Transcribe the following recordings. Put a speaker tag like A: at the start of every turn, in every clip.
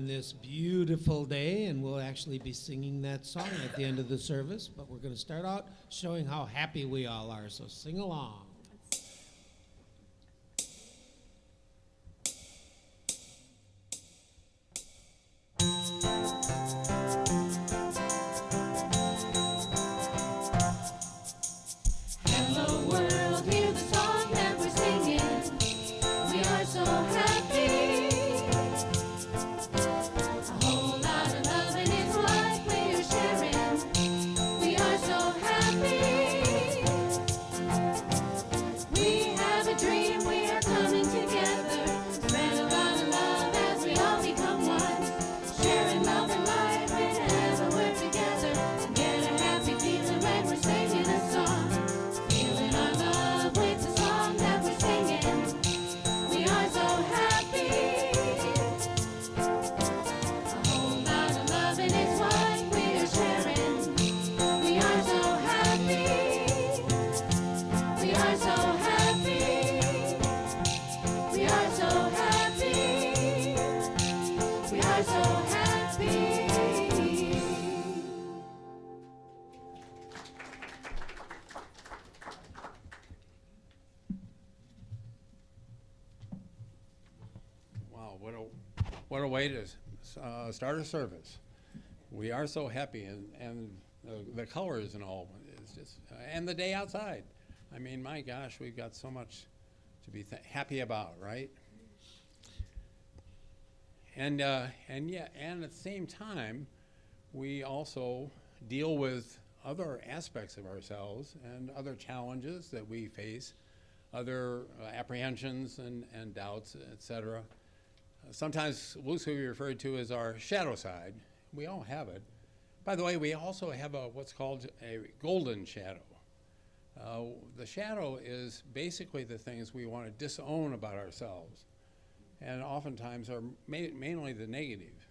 A: on this beautiful day, and we'll actually be singing that song at the end of the service, but we're going to start out showing how happy we all are, so sing along.
B: What a way to start a service. We are so happy, and the colors and all, it's just, and the day outside. I mean, my gosh, we've got so much to be happy about, right? And yeah, and at the same time, we also deal with other aspects of ourselves and other challenges that we face, other apprehensions and doubts, etc. Sometimes loosely referred to as our shadow side. We all have it. By the way, we also have what's called a golden shadow. The shadow is basically the things we want to disown about ourselves, and oftentimes are mainly the negative.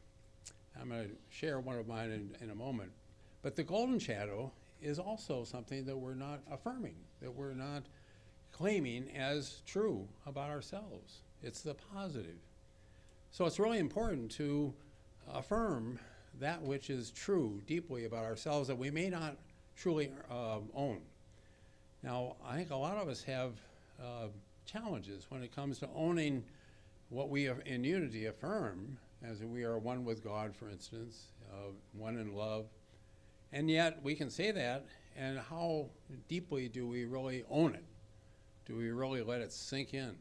B: I'm going to share one of mine in a moment. But the golden shadow is also something that we're not affirming, that we're not claiming as true about ourselves. It's the positive. So it's really important to affirm that which is true deeply about ourselves that we may not truly own. Now, I think a lot of us have challenges when it comes to owning what we in unity affirm, as we are one with God, for instance, one in love. And yet we can say that, and how deeply do we really own it? Do we really let it sink in?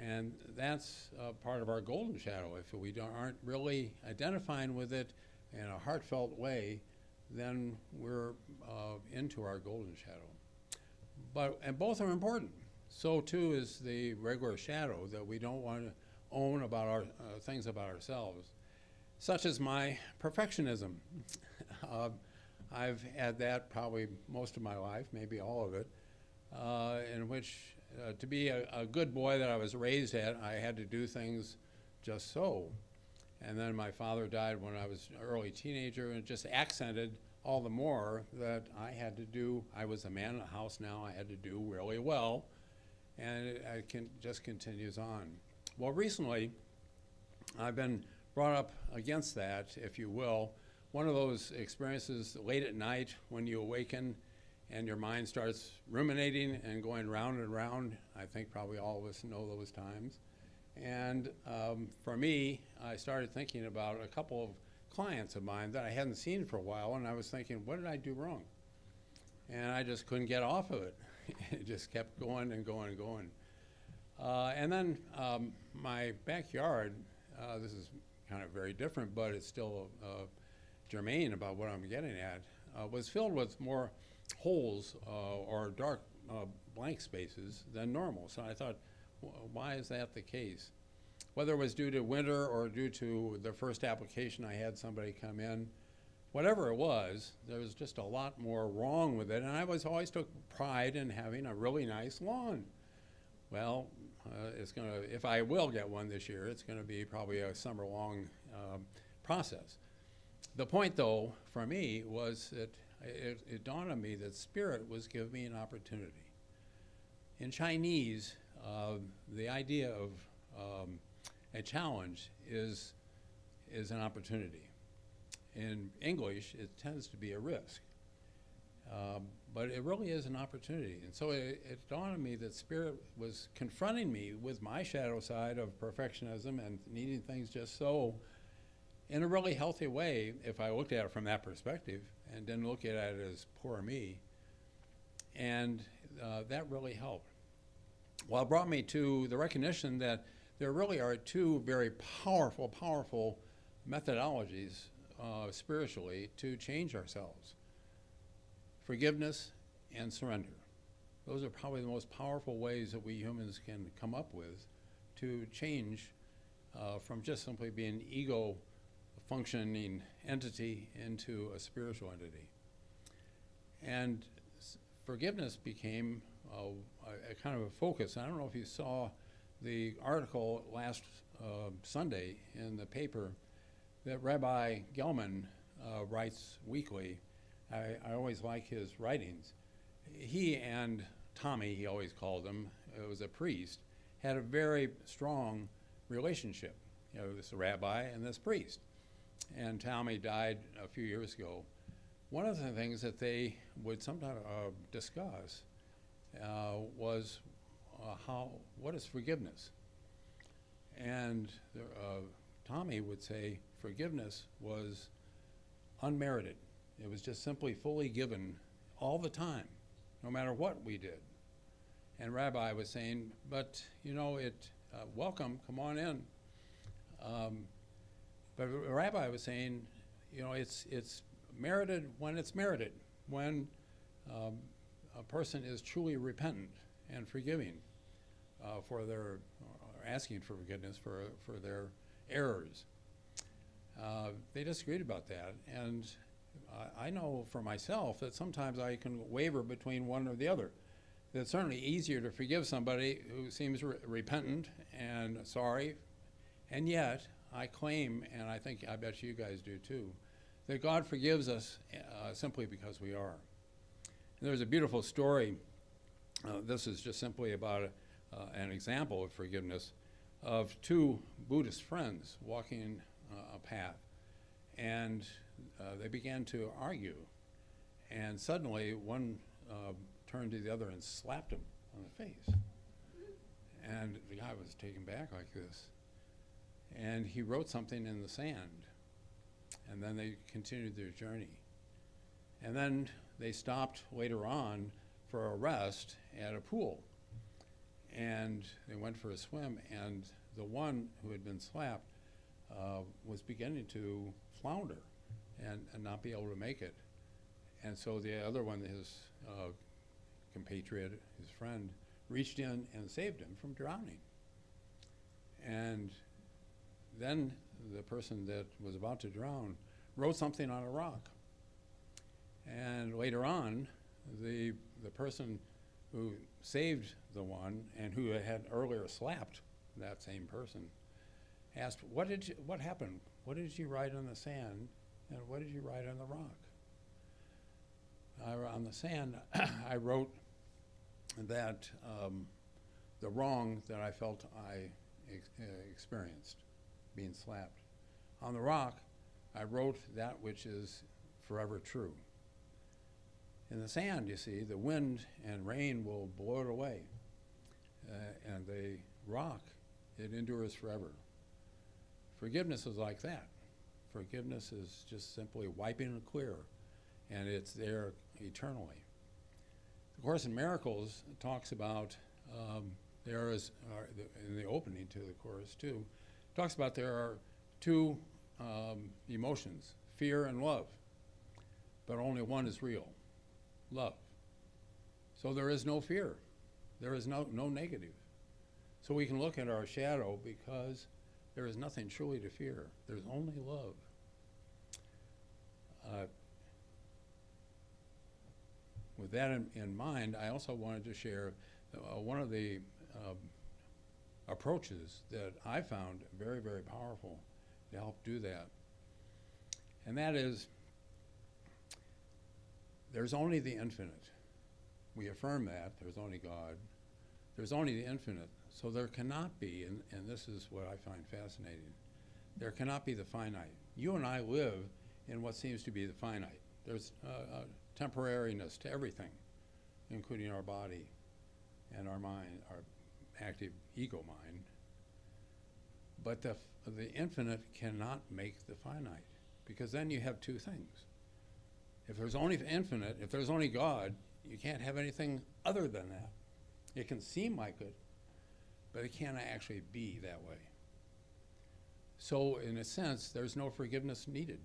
B: And that's part of our golden shadow. If we aren't really identifying with it in a heartfelt way, then we're into our golden shadow. And both are important. So too is the regular shadow that we don't want to own about our things about ourselves, such as my perfectionism. I've had that probably most of my life, maybe all of it, in which to be a good boy that I was raised at, I had to do things just so. And then my father died when I was an early teenager, and it just accented all the more that I was a man in the house now, I had to do really well, and it just continues on. Well, recently, I've been brought up against that, if you will. One of those experiences late at night when you awaken and your mind starts ruminating and going round and round. I think probably all of us know those times. And for me, I started thinking about a couple of clients of mine that I hadn't seen for a while, and I was thinking, what did I do wrong? And I just couldn't get off of it. It just kept going and going and going. And then my backyard, this is kind of very different, but it's still germane about what I'm getting at, was filled with more holes or dark blank spaces than normal. So I thought, why is that the case? Whether it was due to winter or due to the first application I had somebody come in, whatever it was, there was just a lot more wrong with it. And I always took pride in having a really nice lawn. Well, if I will get one this year, it's gonna be probably a summer-long process. The point, though, for me was that it dawned on me that Spirit was giving me an opportunity. In Chinese, the idea of a challenge is is an opportunity. In English, it tends to be a risk. But it really is an opportunity. And so it dawned on me that Spirit was confronting me with my shadow side of perfectionism and needing things just so in a really healthy way if I looked at it from that perspective and didn't look at it as poor me. And that really helped. Well, it brought me to the recognition that there really are two very powerful methodologies spiritually to change ourselves: forgiveness and surrender. Those are probably the most powerful ways that we humans can come up with to change from just simply being an ego functioning entity into a spiritual entity. And forgiveness became a kind of a focus. I don't know if you saw the article last Sunday in the paper that Rabbi Gelman writes weekly. I always like his writings. He and Tommy, he always called him, was a priest, had a very strong relationship. You know, this rabbi and this priest. And Tommy died a few years ago. One of the things that they would sometimes discuss was what is forgiveness? And Tommy would say forgiveness was unmerited. It was just simply fully given all the time, no matter what we did. And Rabbi was saying, but you know, welcome, come on in. But Rabbi was saying, you know, it's merited when it's merited, when a person is truly repentant and forgiving for their, asking for forgiveness for their errors. They disagreed about that, and I know for myself that sometimes I can waver between one or the other. It's certainly easier to forgive somebody who seems repentant and sorry, and yet I claim, and I bet you guys do too, that God forgives us simply because we are. And there's a beautiful story. This is just simply about an example of forgiveness of two Buddhist friends walking a path, and they began to argue, and suddenly one turned to the other and slapped him on the face, and the guy was taken back like this, and he wrote something in the sand, and then they continued their journey, and then they stopped later on for a rest at a pool, and they went for a swim, and the one who had been slapped was beginning to flounder and not be able to make it. And so the other one, his compatriot, his friend, reached in and saved him from drowning. And then the person that was about to drown wrote something on a rock. And later on, the person who saved the one and who had earlier slapped that same person asked, what happened? What did you write on the sand, and what did you write on the rock? On the sand, I wrote that the wrong that I felt I experienced, being slapped. On the rock, I wrote that which is forever true. In the sand, you see, the wind and rain will blow it away. And the rock, it endures forever. Forgiveness is like that. Forgiveness is just simply wiping it clear, and it's there eternally. The Course in Miracles talks about, there is, in the opening to the Course too, talks about there are two emotions, fear and love, but only one is real, love. So there is no fear. There is no negative. So we can look at our shadow because there is nothing truly to fear. There's only love. With that in mind, I also wanted to share one of the approaches that I found very, very powerful to help do that. And that is, there's only the infinite. We affirm that, there's only God. There's only the infinite. So there cannot be, and this is what I find fascinating, There cannot be the finite. You and I live in what seems to be the finite. There's a temporariness to everything, including our body and our mind, our active ego mind. But the infinite cannot make the finite, because then you have two things. If there's only infinite, if there's only God, you can't have anything other than that. It can seem like it, but it can't actually be that way. So in a sense, there's no forgiveness needed,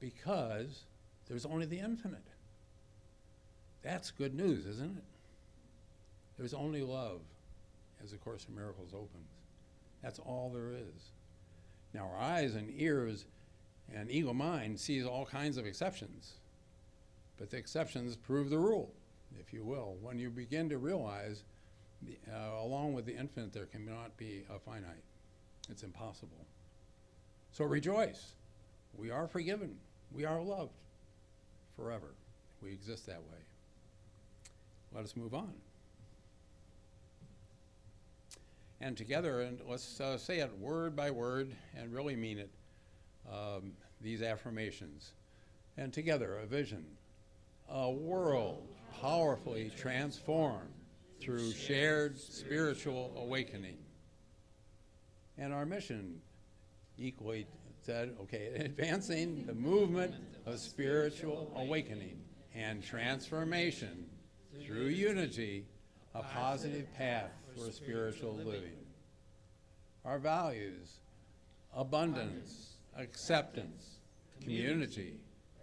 B: because there's only the infinite. That's good news, isn't it? There's only love, as A Course in Miracles opens. That's all there is. Now our eyes and ears and ego mind sees all kinds of exceptions, but the exceptions prove the rule, if you will. When you begin to realize, along with the infinite, there cannot be a finite. It's impossible. So rejoice. We are forgiven. We are loved forever. We exist that way. Let us move on. And together, and let's say it word by word and really mean it, these affirmations. And together, a vision. A world powerfully transformed through shared spiritual awakening. And our mission equally said, okay, advancing the movement of spiritual awakening and transformation through unity, a positive path for spiritual living. Our values: abundance, acceptance, community,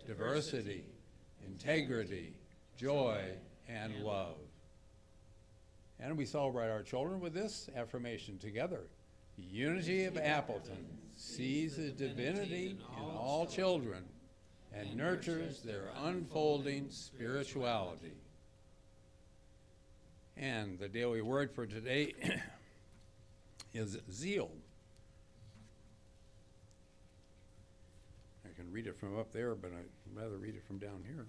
B: diversity, integrity, joy, and love. And we celebrate our children with this affirmation together. The unity of Appleton sees the divinity in all children and nurtures their unfolding spirituality. And the daily word for today is zeal. I can read it from up there, but I'd rather read it from down here.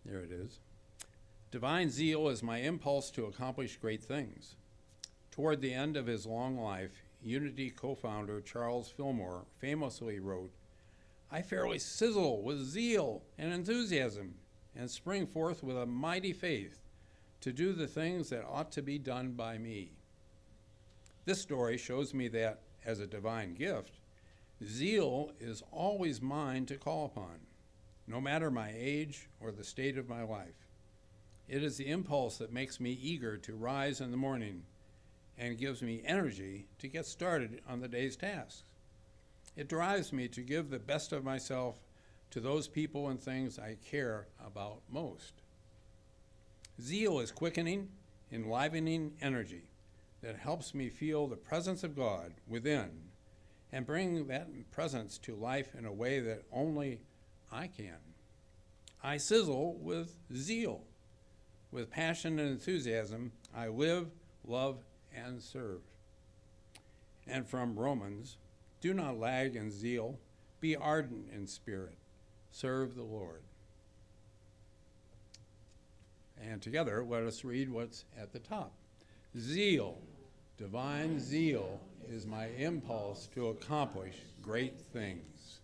B: There it is. Divine zeal is my impulse to accomplish great things. Toward the end of his long life, Unity co-founder Charles Fillmore famously wrote, "I fairly sizzle with zeal and enthusiasm and spring forth with a mighty faith to do the things that ought to be done by me." This story shows me that, as a divine gift, zeal is always mine to call upon, no matter my age or the state of my life. It is the impulse that makes me eager to rise in the morning and gives me energy to get started on the day's tasks. It drives me to give the best of myself to those people and things I care about most. Zeal is quickening, enlivening energy that helps me feel the presence of God within and bring that presence to life in a way that only I can. I sizzle with zeal. With passion and enthusiasm, I live, love, and serve. And from Romans, do not lag in zeal, be ardent in spirit, serve the Lord. And together, let us read what's at the top. Zeal, divine zeal, is my impulse to accomplish great things.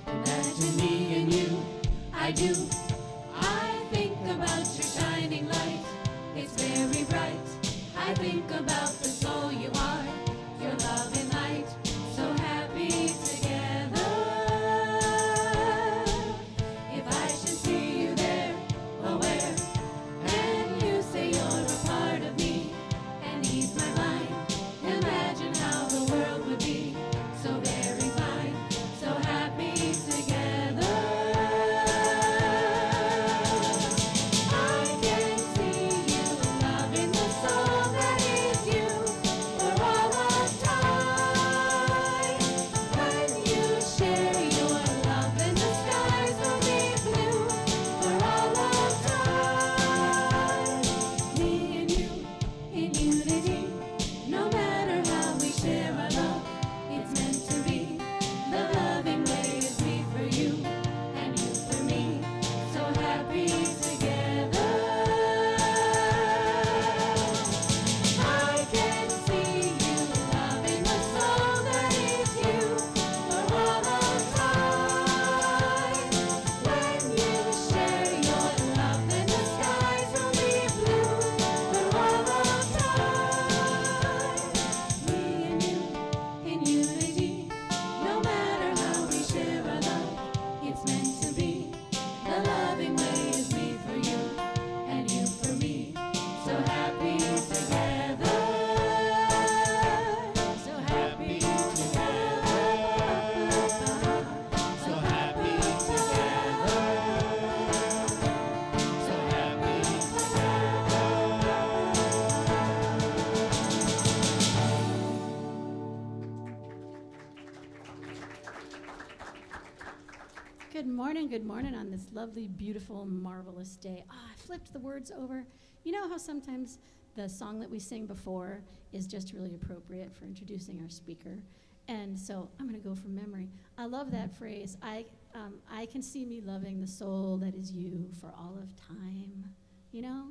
C: Imagine me and you, I do. I think about your shining light, it's very bright. I think about the soul you are, your love and light, so happy together. If I should see you there, or where, and you say you're a part of me, and ease my mind, imagine how the world would be, so very fine, so happy together.
D: Good morning on this lovely, beautiful, marvelous day. I flipped the words over. You know how sometimes the song that we sing before is just really appropriate for introducing our speaker? And so I'm going to go from memory. I love that phrase. I can see me loving the soul that is you for all of time, you know?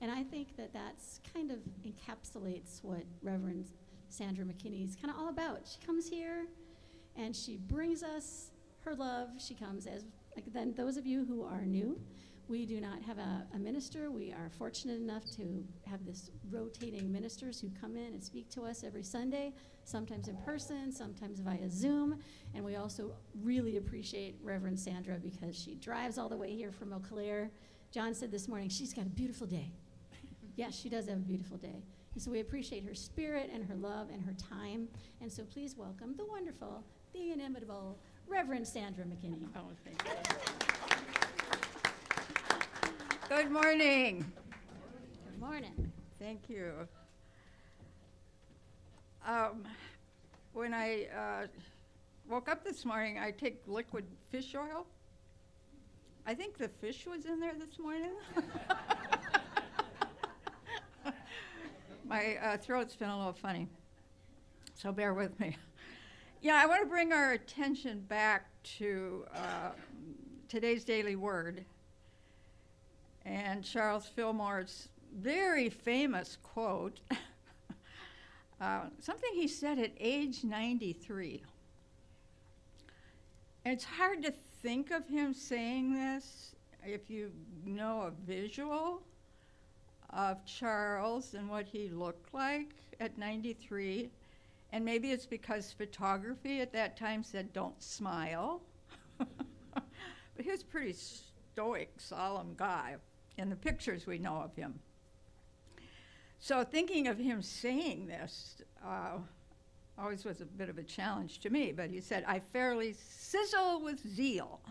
D: And I think that that's kind of encapsulates what Reverend Sandra McKinney is kind of all about. She comes here and she brings us her love. She comes as, like, then those of you who are new, we do not have a minister. We are fortunate enough to have this rotating ministers who come in and speak to us every Sunday, sometimes in person, sometimes via Zoom. And we also really appreciate Reverend Sandra because she drives all the way here from Eau Claire. John said this morning, she's got a beautiful day. Yes, she does have a beautiful day. And so we appreciate her spirit and her love and her time. And so please welcome the wonderful, the inimitable Reverend Sandra McKinney.
E: Oh, thank you. Good morning.
D: Good morning.
E: Thank you. When I woke up this morning, I take liquid fish oil. I think the fish was in there this morning. My throat's been a little funny, so bear with me. Yeah, I want to bring our attention back to today's daily word and Charles Fillmore's very famous quote, something he said at age 93. And it's hard to think of him saying this if you know a visual of Charles and what he looked like at 93. And maybe it's because photography at that time said, don't smile. But he was a pretty stoic, solemn guy in the pictures we know of him. So thinking of him saying this always was a bit of a challenge to me, but he said, I fairly sizzle with zeal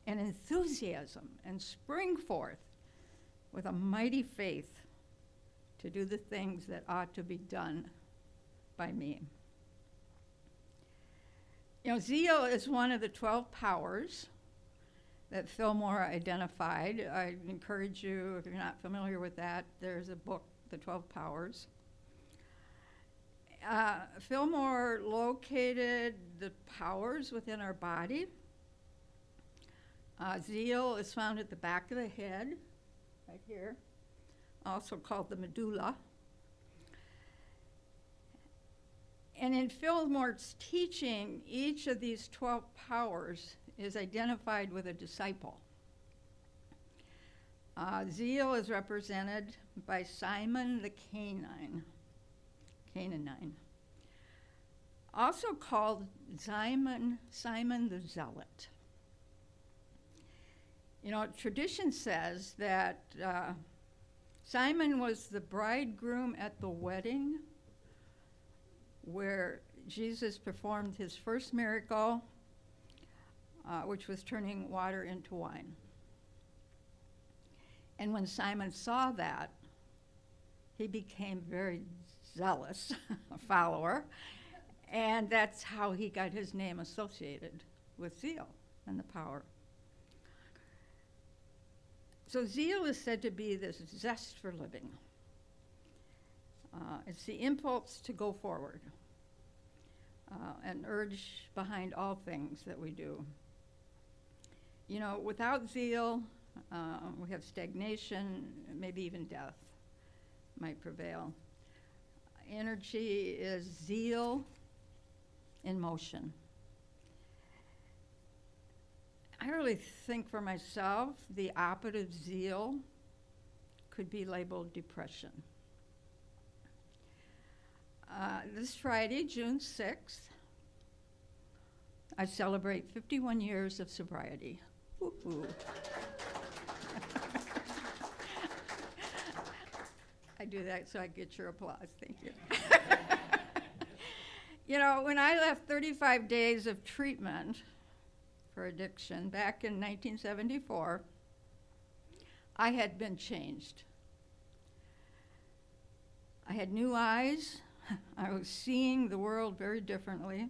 E: and enthusiasm and spring forth with a mighty faith to do the things that ought to be done by me. You know, zeal is one of the 12 powers that Fillmore identified. I encourage you, if you're not familiar with that, there's a book, The 12 Powers. Fillmore located the powers within our body. Zeal is found at the back of the head, right here, also called the medulla. And in Fillmore's teaching, each of these 12 powers is identified with a disciple. Zeal is represented by Simon the Canaanite, also called Simon the Zealot. You know, tradition says that Simon was the bridegroom at the wedding where Jesus performed his first miracle, which was turning water into wine. And when Simon saw that, he became very zealous, a follower, and that's how he got his name associated with zeal and the power. So zeal is said to be this zest for living. It's the impulse to go forward, an urge behind all things that we do. You know, without zeal, we have stagnation, maybe even death might prevail. Energy is zeal in motion. I really think for myself, the opposite of zeal could be labeled depression. This Friday, June 6th, I celebrate 51 years of sobriety. Woo-hoo. I do that so I get your applause. Thank you. You know, when I left 35 days of treatment for addiction back in 1974, I had been changed. I had new eyes. I was seeing the world very differently.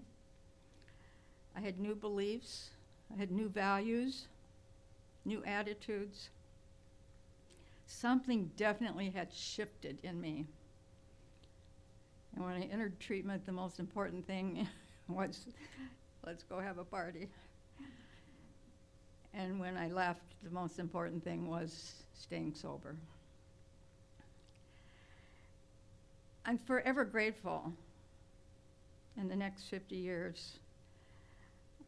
E: I had new beliefs, I had new values, new attitudes. Something definitely had shifted in me. And when I entered treatment, the most important thing was, let's go have a party. And when I left, the most important thing was staying sober. I'm forever grateful in the next 50 years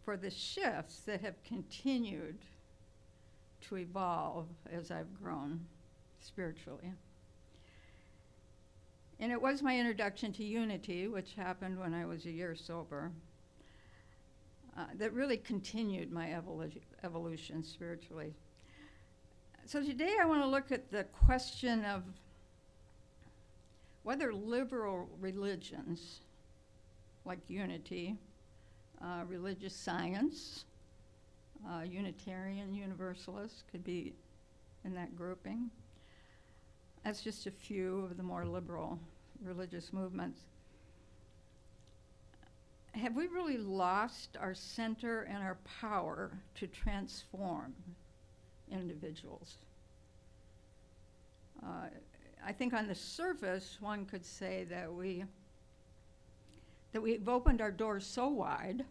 E: for the shifts that have continued to evolve as I've grown spiritually. And it was my introduction to unity, which happened when I was a year sober, that really continued my evolution spiritually. So today I want to look at the question of whether liberal religions, like unity, religious science, Unitarian Universalists could be in that grouping. That's just a few of the more liberal religious movements. Have we really lost our center and our power to transform individuals? I think on the surface, one could say that we've opened our doors so wide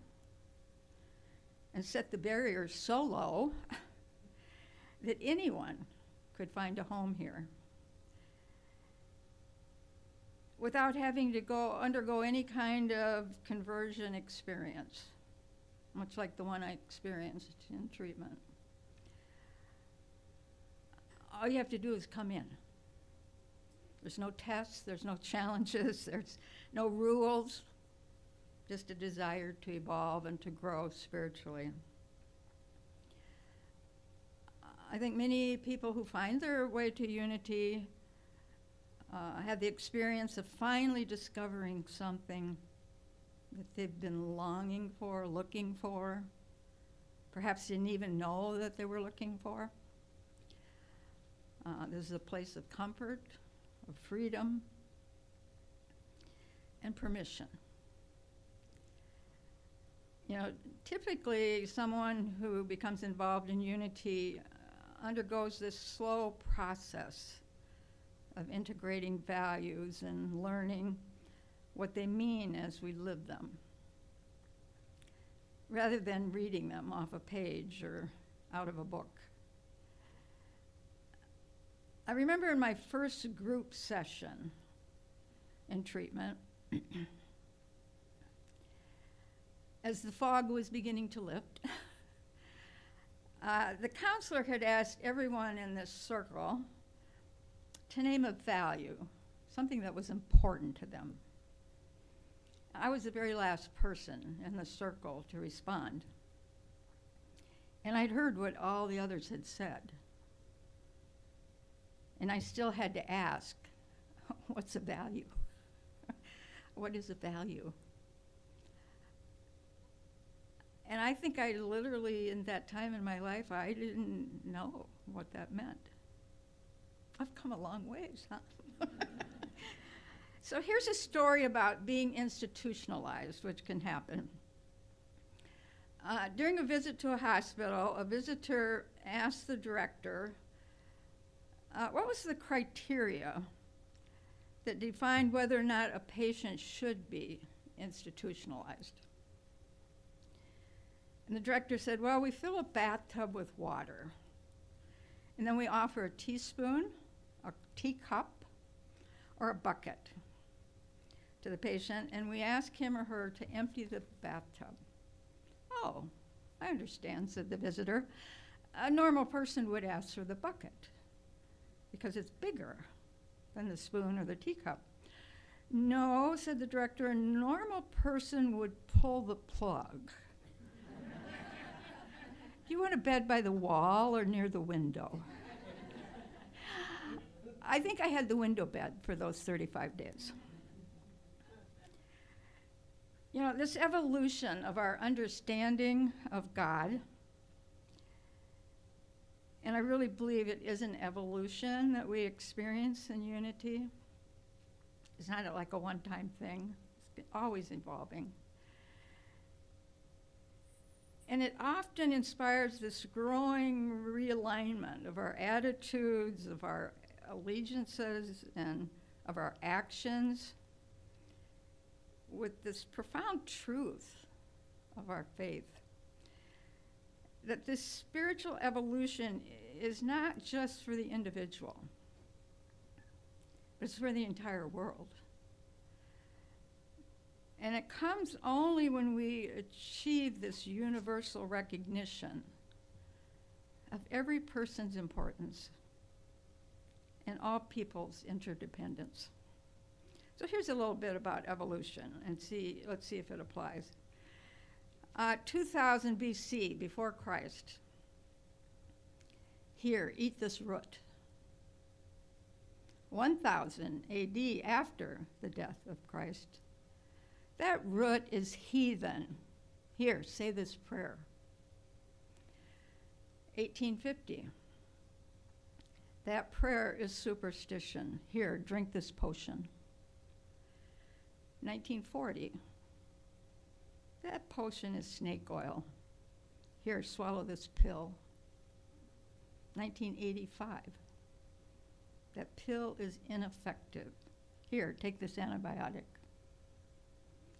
E: and set the barriers so low that anyone could find a home here without having to undergo any kind of conversion experience, much like the one I experienced in treatment. All you have to do is come in. There's no tests, there's no challenges, there's no rules, just a desire to evolve and to grow spiritually. I think many people who find their way to unity have the experience of finally discovering something that they've been longing for, looking for, perhaps didn't even know that they were looking for. This is a place of comfort, of freedom, and permission. You know, typically someone who becomes involved in unity undergoes this slow process of integrating values and learning what they mean as we live them, rather than reading them off a page or out of a book. I remember in my first group session in treatment, as the fog was beginning to lift, the counselor had asked everyone in this circle to name a value, something that was important to them. I was the very last person in the circle to respond. And I'd heard what all the others had said. And I still had to ask, what's a value? What is a value? And I think I literally, in that time in my life, I didn't know what that meant. I've come a long ways, huh? So here's a story about being institutionalized, which can happen. During a visit to a hospital, a visitor asked the director, what was the criteria that defined whether or not a patient should be institutionalized? And the director said, well, we fill a bathtub with water, and then we offer a teaspoon, a teacup, or a bucket to the patient, and we ask him or her to empty the bathtub. Oh, I understand, said the visitor. A normal person would ask for the bucket because it's bigger than the spoon or the teacup. No, said the director, a normal person would pull the plug. Do you want a bed by the wall or near the window? I think I had the window bed for those 35 days. You know, this evolution of our understanding of God, and I really believe it is an evolution that we experience in unity. It's not like a one-time thing. It's always evolving. And it often inspires this growing realignment of our attitudes, of our allegiances, and of our actions with this profound truth of our faith. That this spiritual evolution is not just for the individual, but it's for the entire world. And it comes only when we achieve this universal recognition of every person's importance and all people's interdependence. So here's a little bit about evolution, and let's see if it applies. 2000 BC, before Christ. Here, eat this root. 1000 AD, after the death of Christ. That root is heathen. Here, say this prayer. 1850. That prayer is superstition. Here, drink this potion. 1940. That potion is snake oil. Here, swallow this pill. 1985. That pill is ineffective. Here, take this antibiotic.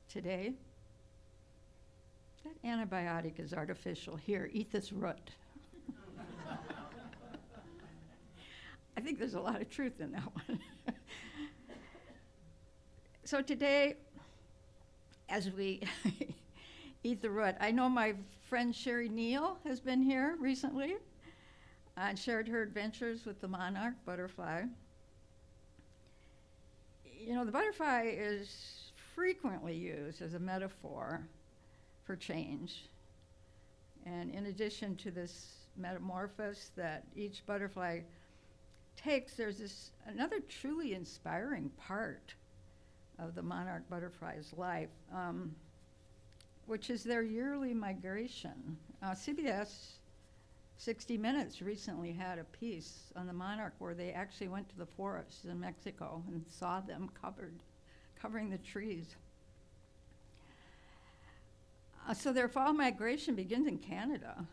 E: Today, that antibiotic is artificial. Here, eat this root. I think there's a lot of truth in that one. So today, as we eat the root, I know my friend Sherry Neal has been here recently and shared her adventures with the monarch butterfly. You know, the butterfly is frequently used as a metaphor for change. And in addition to this metamorphosis that each butterfly takes, there's another truly inspiring part of the monarch butterfly's life, which is their yearly migration. CBS 60 Minutes recently had a piece on the monarch where they actually went to the forests in Mexico and saw them covering the trees. So their fall migration begins in Canada,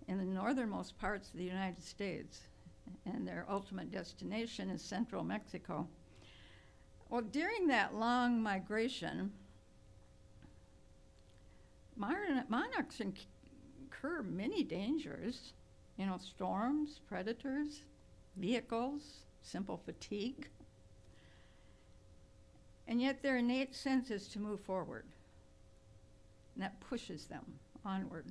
E: in the northernmost parts of the United States, and their ultimate destination is central Mexico. Well, during that long migration, monarchs incur many dangers, storms, predators, vehicles, simple fatigue. And yet their innate sense is to move forward. And that pushes them onward.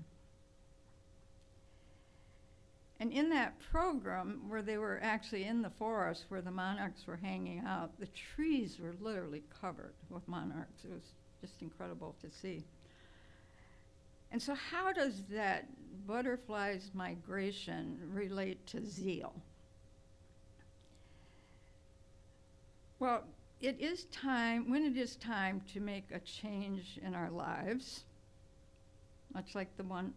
E: And in that program, where they were actually in the forest where the monarchs were hanging out, the trees were literally covered with monarchs. It was just incredible to see. And so how does that butterfly's migration relate to zeal? Well, when it is time to make a change in our lives, much like the one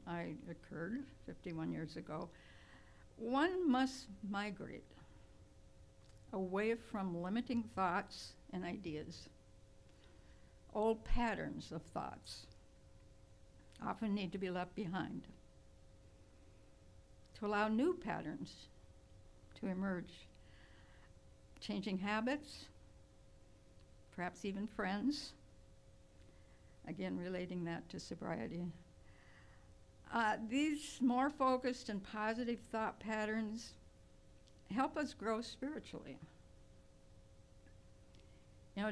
E: occurred 51 years ago, one must migrate away from limiting thoughts and ideas. Old patterns of thoughts often need to be left behind to allow new patterns to emerge. Changing habits, perhaps even friends, again relating that to sobriety. These more focused and positive thought patterns help us grow spiritually.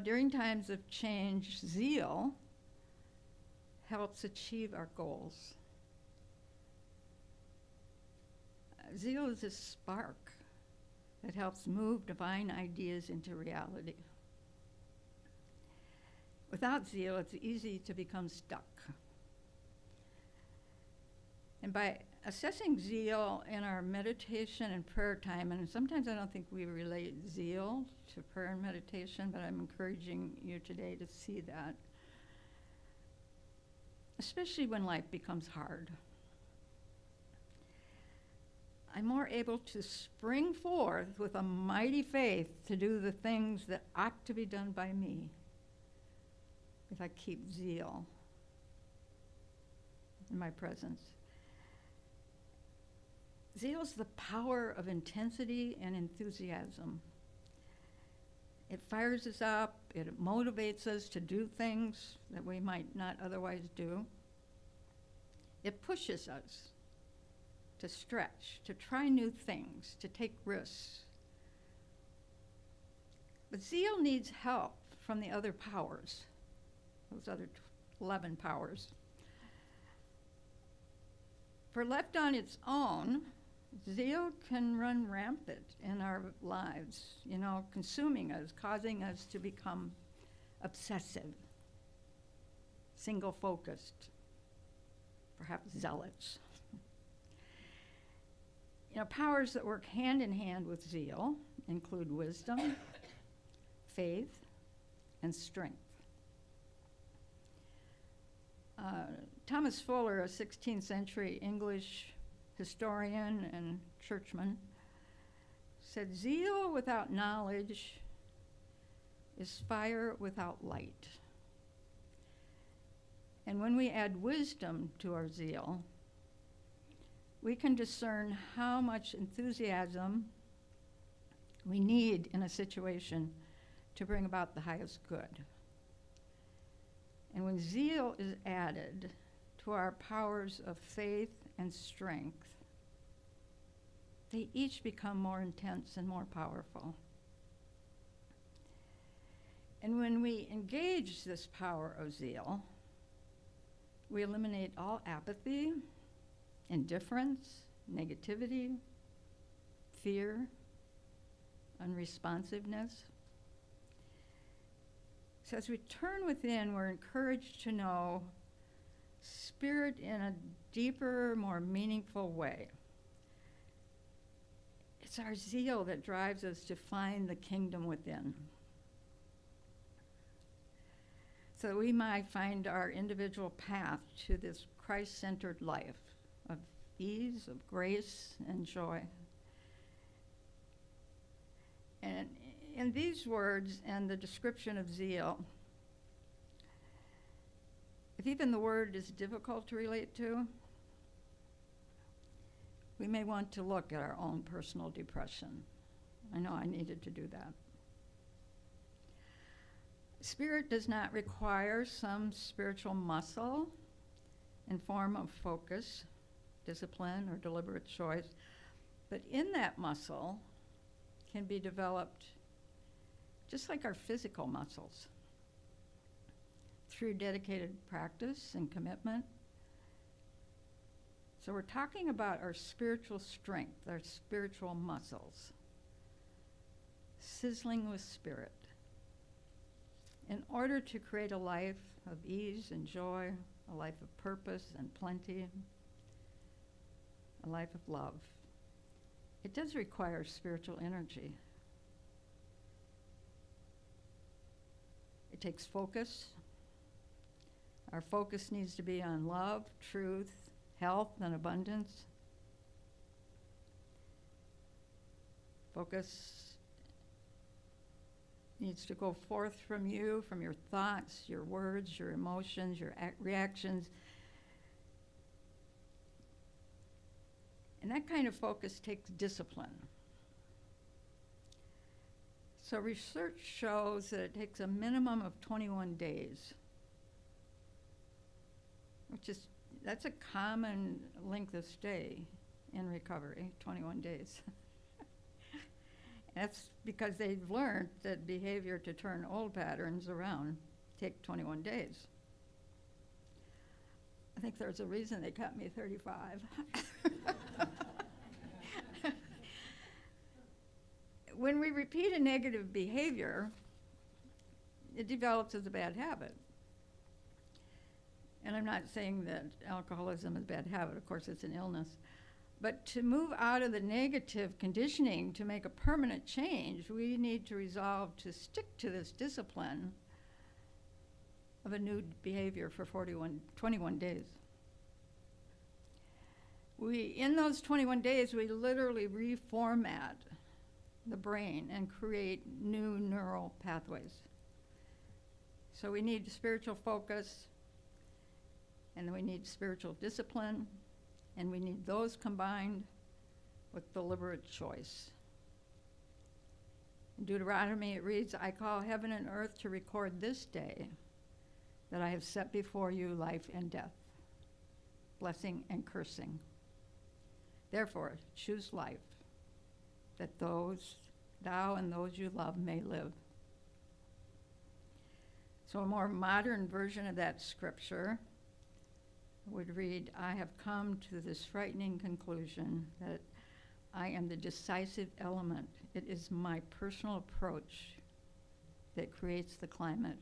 E: During times of change, zeal helps achieve our goals. Zeal is a spark that helps move divine ideas into reality. Without zeal, it's easy to become stuck. And by assessing zeal in our meditation and prayer time, and sometimes I don't think we relate zeal to prayer and meditation, but I'm encouraging you today to see that, especially when life becomes hard. I'm more able to spring forth with a mighty faith to do the things that ought to be done by me if I keep zeal in my presence. Zeal's the power of intensity and enthusiasm. It fires us up, it motivates us to do things that we might not otherwise do. It pushes us to stretch, to try new things, to take risks. But zeal needs help from the other powers, those other 11 powers. For left on its own, zeal can run rampant in our lives, consuming us, causing us to become obsessive, single-focused, perhaps zealots. Powers that work hand in hand with zeal include wisdom, faith, and strength. Thomas Fuller, a 16th century English historian and churchman, said, "Zeal without knowledge is fire without light." And when we add wisdom to our zeal, we can discern how much enthusiasm we need in a situation to bring about the highest good. And when zeal is added to our powers of faith and strength, they each become more intense and more powerful. And when we engage this power of zeal, we eliminate all apathy, indifference, negativity, fear, unresponsiveness. So as we turn within, we're encouraged to know Spirit in a deeper, more meaningful way. It's our zeal that drives us to find the kingdom within, so that we might find our individual path to this Christ-centered life of ease, of grace, and joy. And in these words and the description of zeal, if even the word is difficult to relate to, we may want to look at our own personal depression. I know I needed to do that. Spirit does not require some spiritual muscle in form of focus, discipline, or deliberate choice, but in that muscle can be developed just like our physical muscles, through dedicated practice and commitment. So we're talking about our spiritual strength, our spiritual muscles, sizzling with Spirit, in order to create a life of ease and joy, a life of purpose and plenty, a life of love. It does require spiritual energy. It takes focus. Our focus needs to be on love, truth, health, and abundance. Focus needs to go forth from you, from your thoughts, your words, your emotions, your reactions. And that kind of focus takes discipline. So research shows that it takes a minimum of 21 days, that's a common length of stay in recovery, 21 days. That's because they've learned that behavior to turn old patterns around take 21 days. I think there's a reason they cut me 35. When we repeat a negative behavior, it develops as a bad habit. And I'm not saying that alcoholism is a bad habit, of course it's an illness. But to move out of the negative conditioning to make a permanent change, we need to resolve to stick to this discipline of a new behavior for 21 days. In those 21 days, we literally reformat the brain and create new neural pathways. So we need spiritual focus, and we need spiritual discipline, and we need those combined with deliberate choice. In Deuteronomy, it reads, I call heaven and earth to record this day that I have set before you life and death, blessing and cursing. Therefore, choose life, that thou and those you love may live. So a more modern version of that scripture would read, I have come to this frightening conclusion that I am the decisive element. It is my personal approach that creates the climate.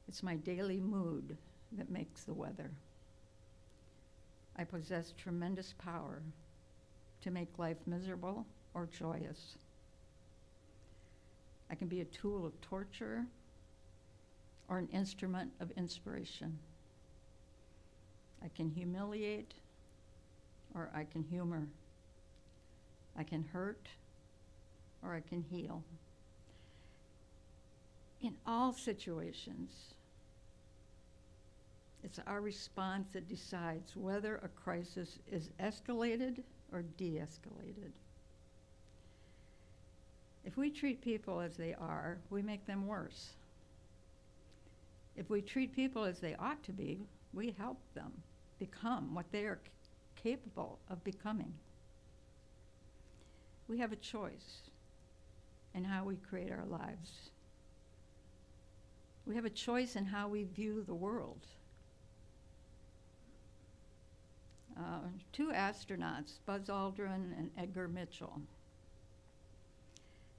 E: It's my daily mood that makes the weather. I possess tremendous power to make life miserable or joyous. I can be a tool of torture or an instrument of inspiration. I can humiliate or I can humor. I can hurt or I can heal. In all situations, it's our response that decides whether a crisis is escalated or de-escalated. If we treat people as they are, we make them worse. If we treat people as they ought to be, we help them become what they are capable of becoming. We have a choice in how we create our lives. We have a choice in how we view the world. Two astronauts, Buzz Aldrin and Edgar Mitchell,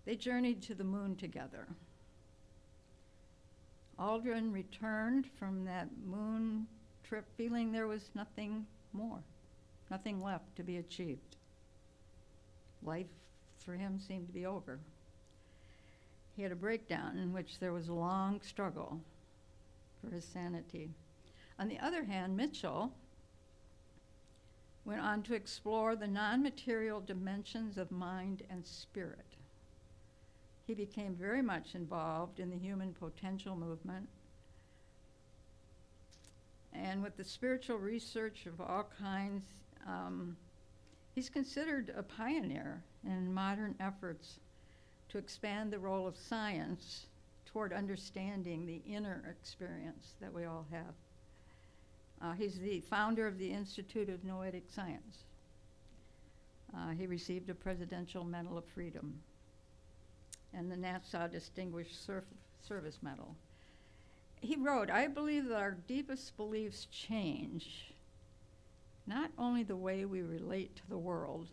E: they journeyed to the moon together. Aldrin returned from that moon trip feeling there was nothing more, nothing left to be achieved. Life for him seemed to be over. He had a breakdown in which there was a long struggle for his sanity. On the other hand, Mitchell went on to explore the non-material dimensions of mind and spirit. He became very much involved in the human potential movement and with the spiritual research of all kinds. He's considered a pioneer in modern efforts to expand the role of science toward understanding the inner experience that we all have. He's the founder of the Institute of Noetic Science. He received a Presidential Medal of Freedom and the Nassau Distinguished Service Medal. He wrote, I believe that our deepest beliefs change not only the way we relate to the world,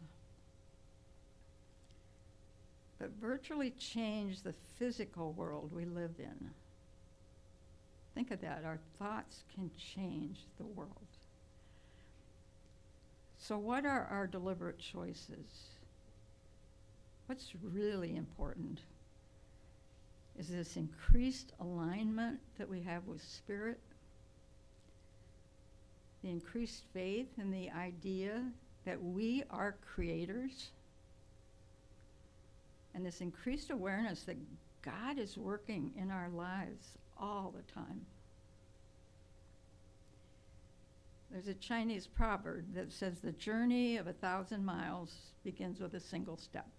E: but virtually change the physical world we live in. Think of that, our thoughts can change the world. So what are our deliberate choices? What's really important is this increased alignment that we have with spirit, the increased faith in the idea that we are creators, and this increased awareness that God is working in our lives all the time. There's a Chinese proverb that says the journey of 1,000 miles begins with a single step.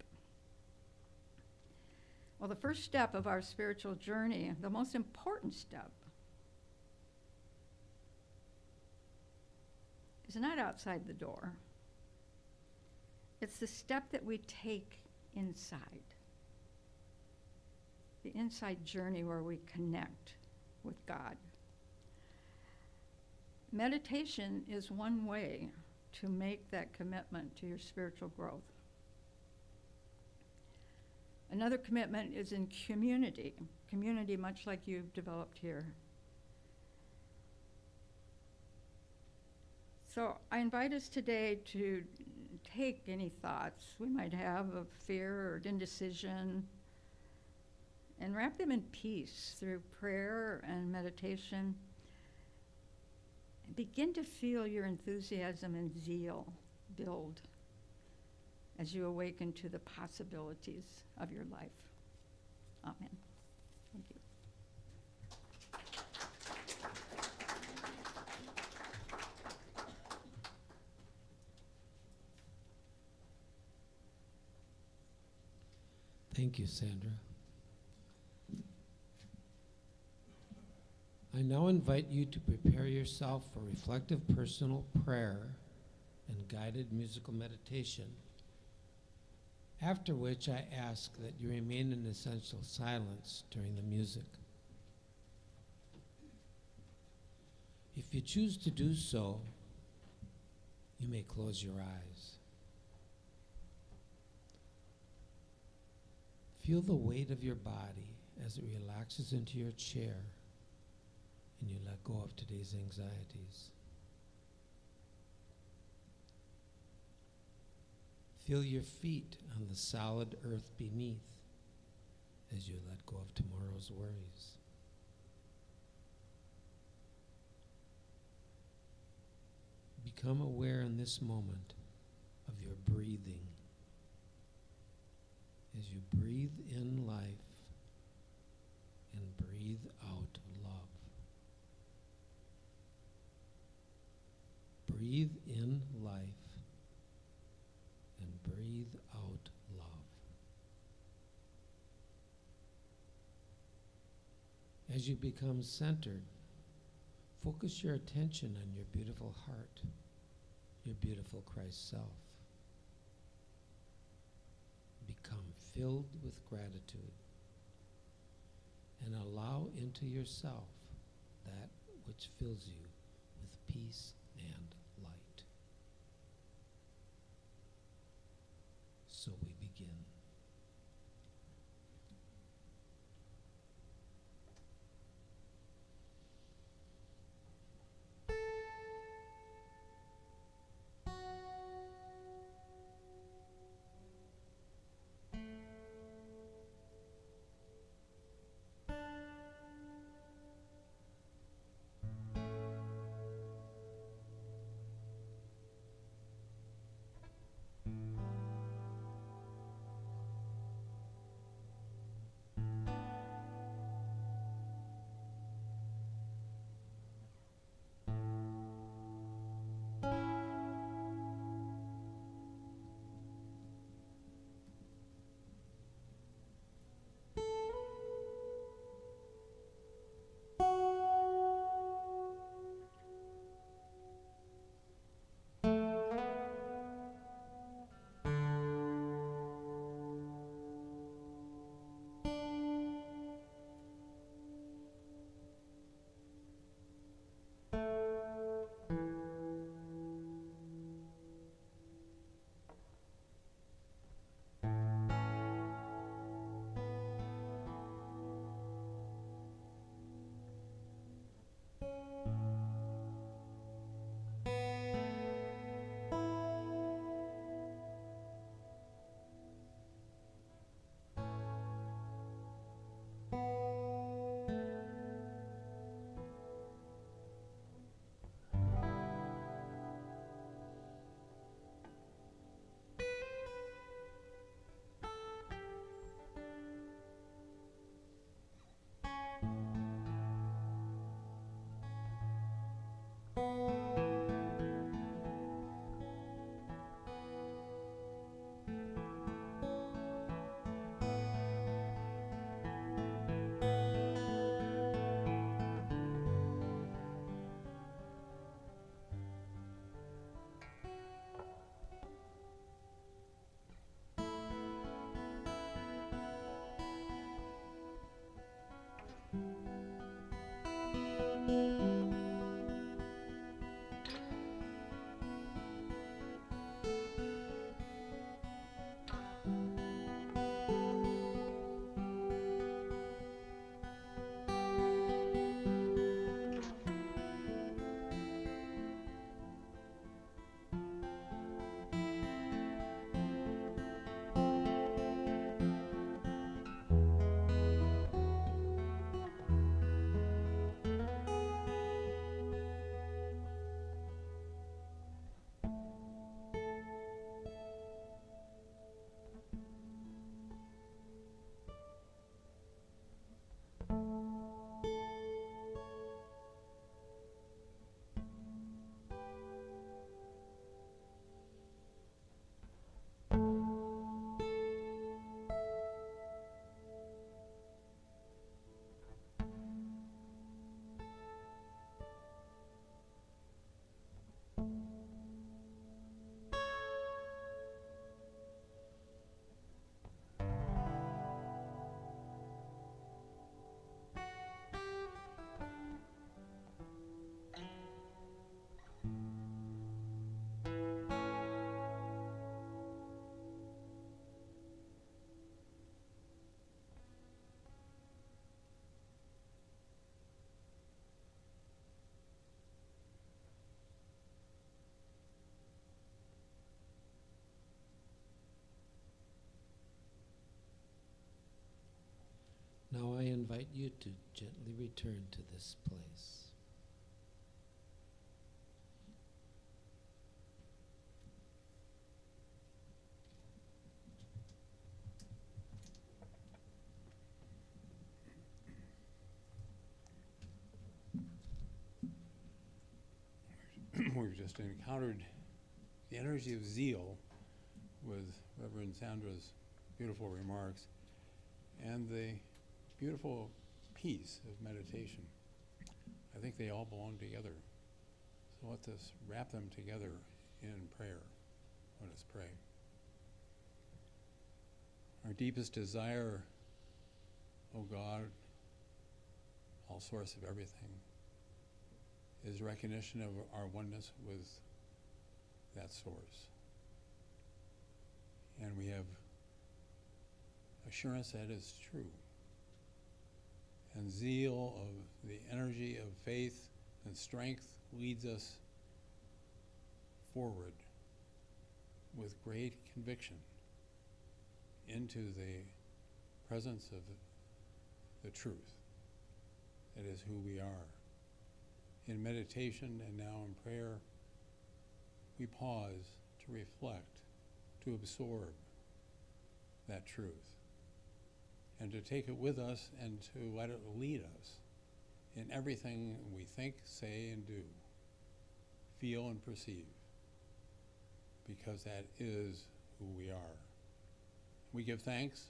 E: Well, the first step of our spiritual journey, the most important step, is not outside the door. It's the step that we take inside. The inside journey where we connect with God. Meditation is one way to make that commitment to your spiritual growth. Another commitment is in community much like you've developed here. So I invite us today to take any thoughts we might have of fear or indecision and wrap them in peace through prayer and meditation. And begin to feel your enthusiasm and zeal build as you awaken to the possibilities of your life. Amen. Thank you.
A: Thank you, Sandra. I now invite you to prepare yourself for reflective personal prayer and guided musical meditation, after which I ask that you remain in essential silence during the music. If you choose to do so, you may close your eyes. Feel the weight of your body as it relaxes into your chair and you let go of today's anxieties. Feel your feet on the solid earth beneath as you let go of tomorrow's worries. Become aware in this moment of your breathing as you breathe in life and breathe out love. Breathe in life and breathe out love. As you become centered, focus your attention on your beautiful heart, your beautiful Christ self. Become filled with gratitude and allow into yourself that which fills you with peace and light. So we begin. you to gently return to this place.
B: We've just encountered the energy of zeal with Reverend Sandra's beautiful remarks and the beautiful peace of meditation. I think they all belong together. So let us wrap them together in prayer. Let us pray. Our deepest desire, O God, all source of everything, is recognition of our oneness with that source. And we have assurance that is true. And zeal of the energy of faith and strength leads us forward with great conviction into the presence of the truth that is who we are. In meditation and now in prayer, we pause to reflect, to absorb that truth, and to take it with us and to let it lead us in everything we think, say, and do, feel, and perceive, because that is who we are. We give thanks,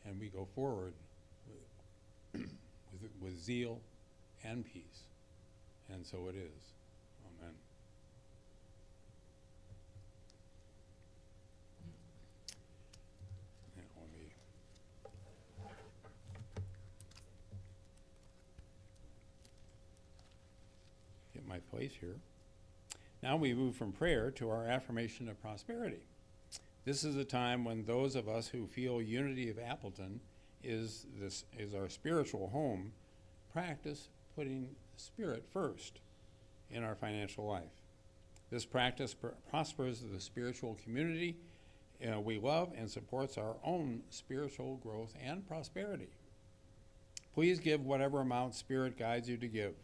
B: and we go forward with zeal and peace. And so it is. Amen. Now let me get my place here. Now we move from prayer to our affirmation of prosperity. This is a time when those of us who feel Unity of Appleton is our spiritual home, practice putting Spirit first in our financial life. This practice prospers the spiritual community we love and supports our own spiritual growth and prosperity. Please give whatever amount Spirit guides you to give,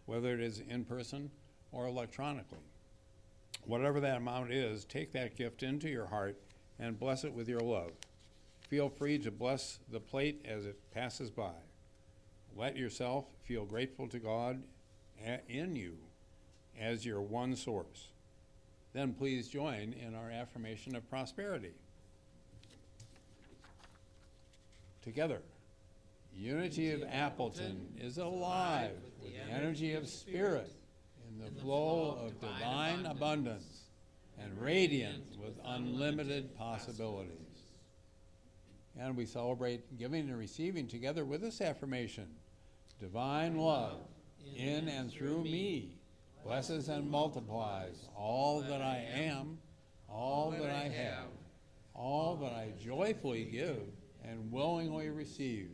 B: whether it is in person or electronically. Whatever that amount is, take that gift into your heart and bless it with your love. Feel free to bless the plate as it passes by. Let yourself feel grateful to God in you as your one source. Then please join in our affirmation of prosperity. Together, Unity of Appleton is alive with the energy of Spirit in the flow of divine abundance and radiant with unlimited possibilities. And we celebrate giving and receiving together with this affirmation. Divine love in and through me blesses and multiplies all that I am, all that I have, all that I joyfully give and willingly receive.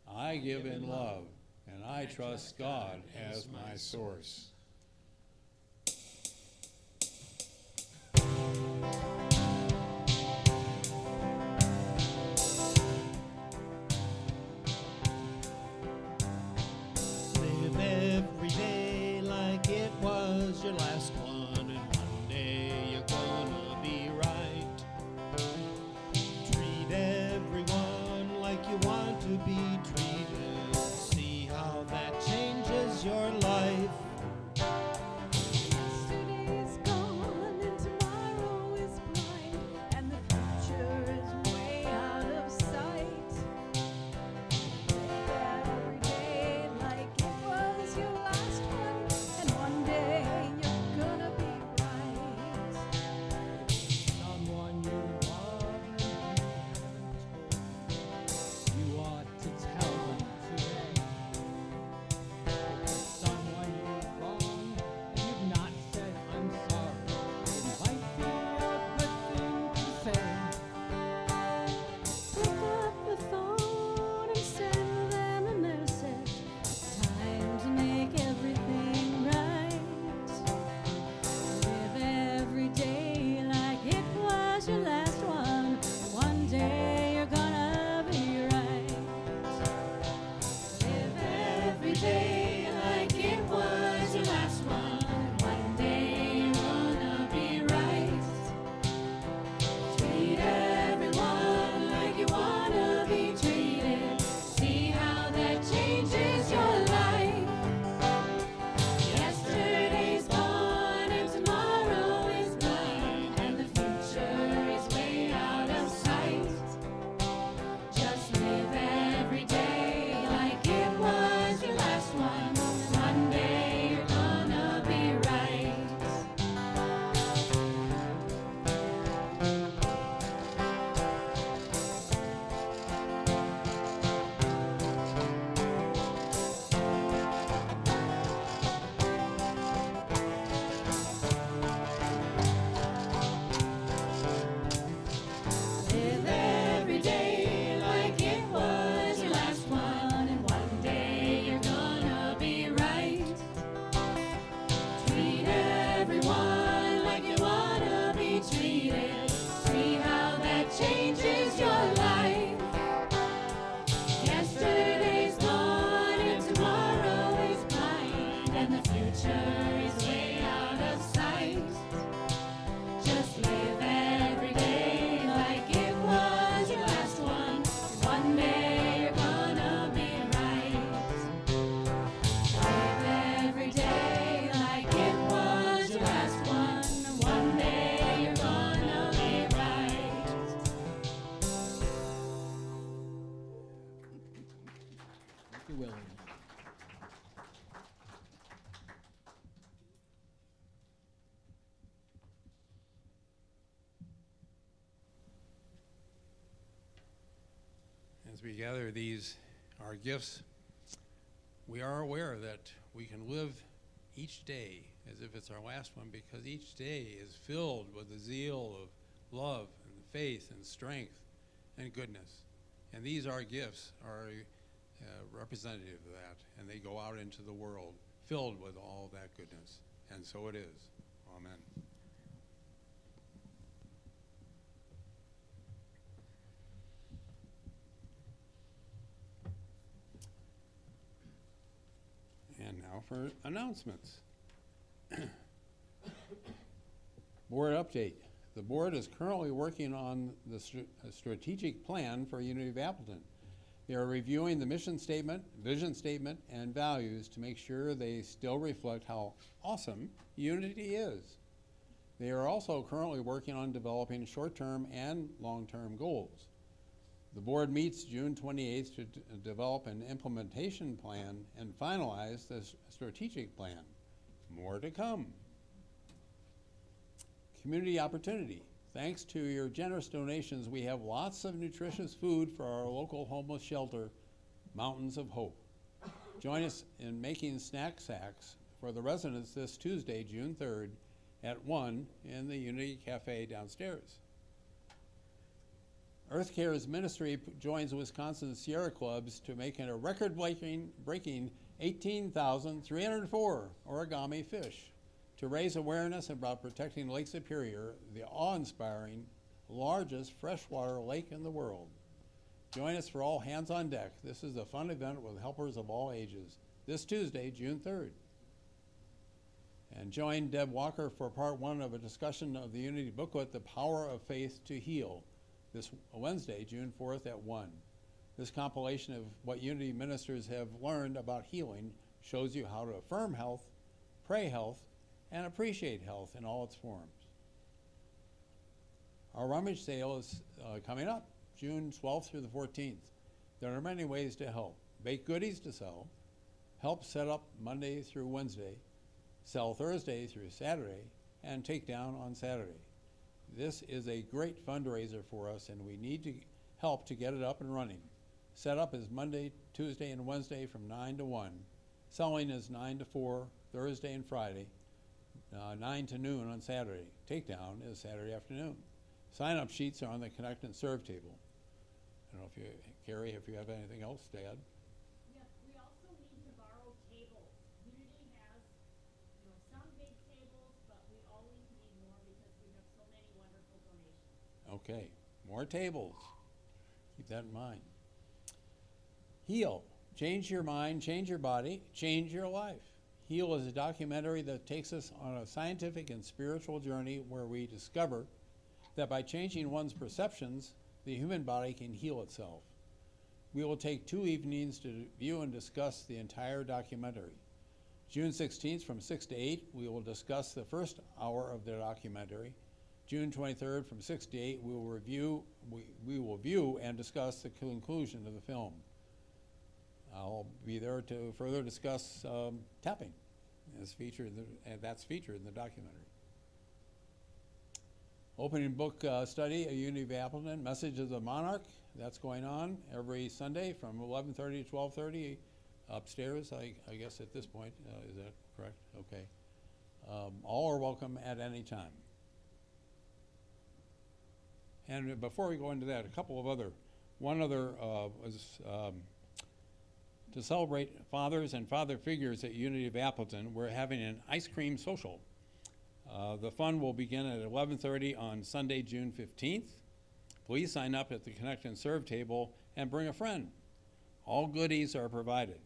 B: I give in love, and I trust God as my source.
A: Live every day like it was your last one, and one day you're gonna be right. Treat everyone like you want to be treated. See how that changes your life.
B: As we gather these, our gifts, we are aware that we can live each day as if it's our last one, because each day is filled with the zeal of love and faith and strength and goodness. And these, our gifts, are representative of that, and they go out into the world filled with all that goodness. And so it is. Amen. And now for announcements. Board update. The board is currently working on the strategic plan for Unity of Appleton. They are reviewing the mission statement, vision statement, and values to make sure they still reflect how awesome Unity is. They are also currently working on developing short-term and long-term goals. The board meets June 28th to develop an implementation plan and finalize the strategic plan. More to come. Community opportunity. Thanks to your generous donations, we have lots of nutritious food for our local homeless shelter, Mountains of Hope. Join us in making snack sacks for the residents this Tuesday, June 3rd at 1 in the Unity Cafe downstairs. Earth Care's ministry joins Wisconsin Sierra Clubs to make a record-breaking 18,304 origami fish to raise awareness about protecting Lake Superior, the awe-inspiring, largest freshwater lake in the world. Join us for all hands on deck. This is a fun event with helpers of all ages. This Tuesday, June 3rd. And join Deb Walker for part 1 of a discussion of the Unity booklet, The Power of Faith to Heal, this Wednesday, June 4th at 1. This compilation of what Unity ministers have learned about healing shows you how to affirm health, pray health, and appreciate health in all its forms. Our rummage sale is coming up, June 12th through the 14th. There are many ways to help. Bake goodies to sell, help set up Monday through Wednesday, sell Thursday through Saturday, and take down on Saturday. This is a great fundraiser for us, and we need to help to get it up and running. Setup is Monday, Tuesday, and Wednesday from 9 to 1. Selling is 9 to 4, Thursday and Friday, 9 to noon on Saturday. Takedown is Saturday afternoon. Sign-up sheets are on the Connect and Serve table. I don't know if you, Carrie, if you have anything else to add.
F: Yes, we also need to borrow tables. Unity has, some big tables, but we always need more because we have so many wonderful donations.
B: Okay, more tables. Keep that in mind. Heal. Change your mind, change your body, change your life. Heal is a documentary that takes us on a scientific and spiritual journey where we discover that by changing one's perceptions, the human body can heal itself. We will take 2 evenings to view and discuss the entire documentary. June 16th from 6 to 8, we will discuss the first hour of the documentary. June 23rd from 6 to 8, we will view and discuss the conclusion of the film. I'll be there to further discuss tapping, as featured, and that's featured in the documentary. Opening book study at Unity of Appleton, Message of the Monarch. That's going on every Sunday from 11:30 to 12:30 upstairs, I guess at this point. Is that correct? Okay. All are welcome at any time. And before we go into that, one other was to celebrate fathers and father figures at Unity of Appleton. We're having an ice cream social. The fun will begin at 11:30 on Sunday, June 15th. Please sign up at the Connect and Serve table and bring a friend. All goodies are provided.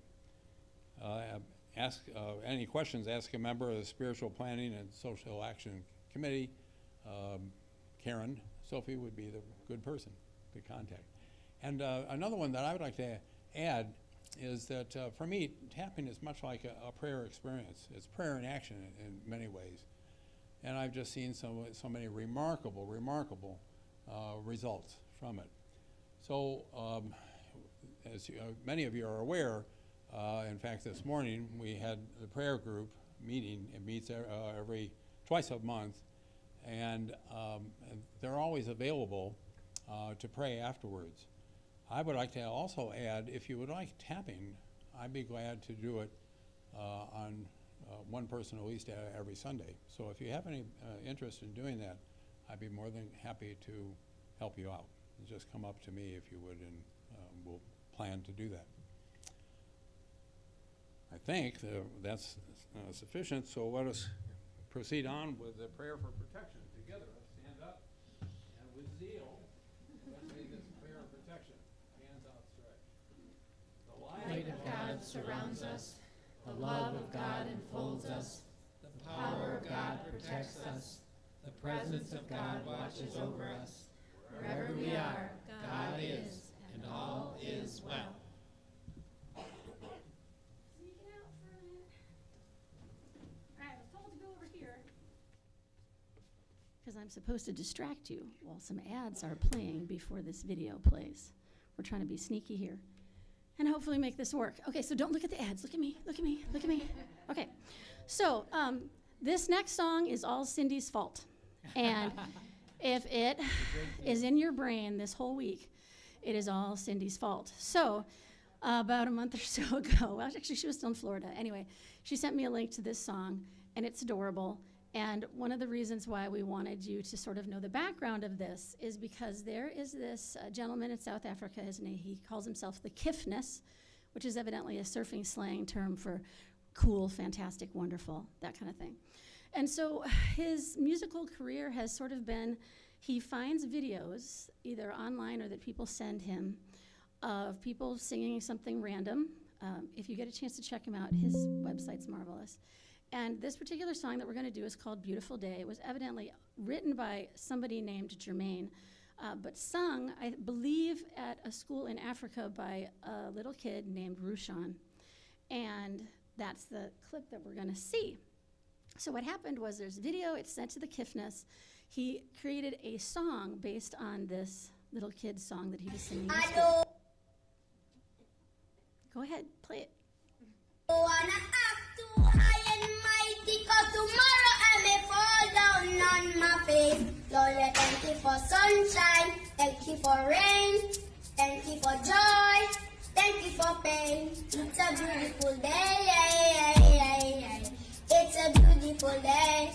B: Ask any questions, ask a member of the Spiritual Planning and Social Action Committee. Karen, Sophie would be the good person to contact. And another one that I would like to add is that for me, tapping is much like a prayer experience. It's prayer in action in many ways. And I've just seen so many remarkable results from it. So as many of you are aware, in fact, this morning we had the prayer group meeting. It meets twice a month, and they're always available to pray afterwards. I would like to also add, if you would like tapping, I'd be glad to do it on one person at least every Sunday. So if you have any interest in doing that, I'd be more than happy to help you out. Just come up to me if you would, and we'll plan to do that. I think that's sufficient, so let us proceed on with the prayer for protection. Together, let's stand up, and with zeal, let's say this prayer of protection. Hands outstretched. The
C: Light of God surrounds us. The love of God enfolds us.
A: The power of God protects us. The presence of God watches over us.
C: Wherever we are,
A: God is, and all is well.
D: Sneaking out for a minute. All right, I was told to go over here. Because I'm supposed to distract you while some ads are playing before this video plays. We're trying to be sneaky here and hopefully make this work. Okay, so don't look at the ads. Look at me, look at me, look at me. Okay, so this next song is all Cindy's fault. And if it is in your brain this whole week, it is all Cindy's fault. So about a month or so ago, well, actually she was still in Florida. Anyway, she sent me a link to this song, and it's adorable. And one of the reasons why we wanted you to sort of know the background of this is because there is this gentleman in South Africa. His name, he calls himself the Kiffness, which is evidently a surfing slang term for cool, fantastic, wonderful, that kind of thing. And so his musical career has sort of been, he finds videos, either online or that people send him, of people singing something random. If you get a chance to check him out, his website's marvelous. And this particular song that we're going to do is called Beautiful Day. It was evidently written by somebody named Jermaine, but sung, I believe, at a school in Africa by a little kid named Rushan. And that's the clip that we're going to see. So what happened was there's a video, it's sent to the Kiffness. He created a song based on this little kid's song that he was singing in school. Go ahead, play it.
G: Wanna act too high and mighty, 'cause tomorrow I may fall down on my face. Lord, thank you for sunshine, thank you for rain, thank you for joy, thank you for pain. It's a beautiful day, it's a beautiful day.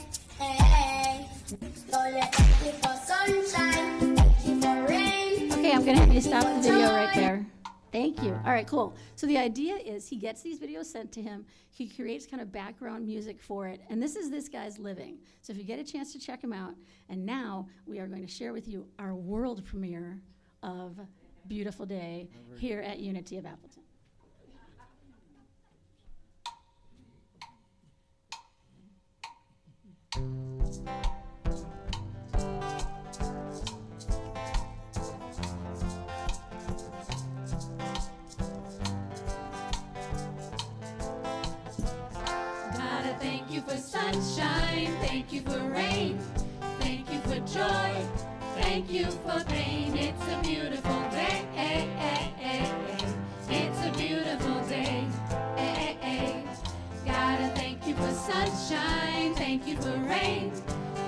G: Lord, thank you for sunshine, thank you for rain.
D: Okay, I'm gonna have you stop the video right there. Thank you. All right, cool. So the idea is he gets these videos sent to him. He creates kind of background music for it. And this is this guy's living. So if you get a chance to check him out. And now we are going to share with you our world premiere of Beautiful Day here at Unity of Appleton.
C: Thank you for sunshine, thank you for rain, thank you for joy, thank you for pain. It's a beautiful day, it's a beautiful day. Gotta thank you for sunshine, thank you for rain,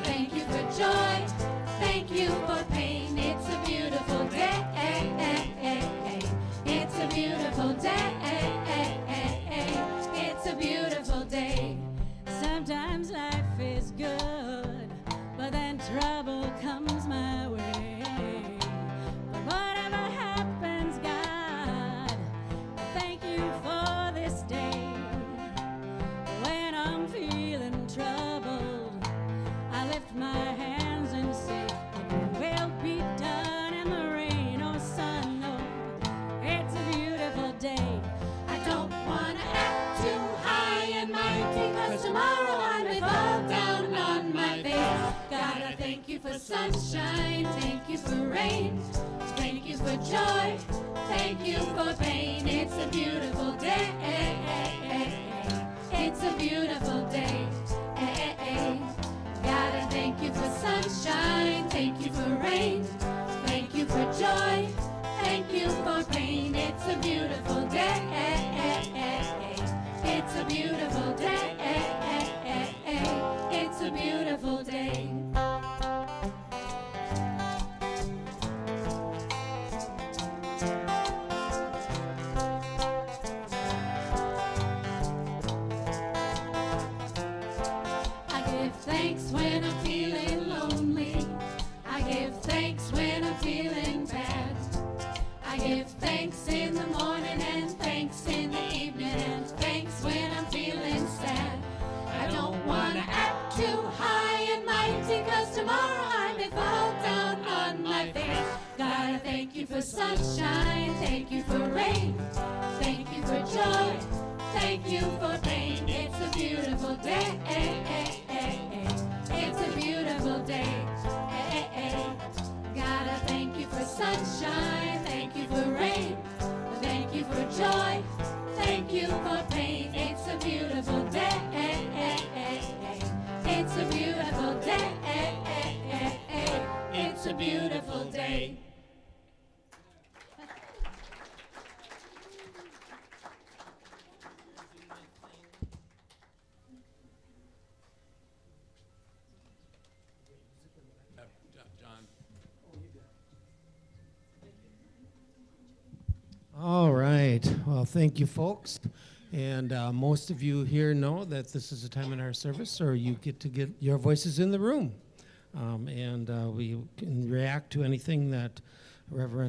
C: thank you for joy, thank you for pain. It's a beautiful day, it's a beautiful day, it's a beautiful day.
H: Sometimes life is good, but then trouble comes my way. But whatever happens, God, thank you for this day. When I'm feeling troubled, I lift my hands and say, it will be done in the rain or sun. No, it's a beautiful day.
C: I don't wanna act too high and mighty, 'cause tomorrow I may fall down on my face. Gotta thank you for sunshine, thank you for rain, thank you for joy, thank you for pain. It's a beautiful day, it's a beautiful day. Gotta thank you for sunshine, thank you for rain, thank you for joy, thank you for pain. It's a beautiful day, it's a beautiful day, it's a beautiful day. for sunshine. Thank you for rain. Thank you for joy. Thank you for pain. It's a beautiful day. It's a beautiful day. Gotta thank you for sunshine. Thank you for rain. Thank you for joy. Thank you for pain. It's a beautiful day. It's a beautiful day. It's a beautiful day.
B: John.
A: All right. Well, thank you, folks. And most of you here know that this is a time in our service, or you get to get your voices in the room. And we can react to anything that Reverend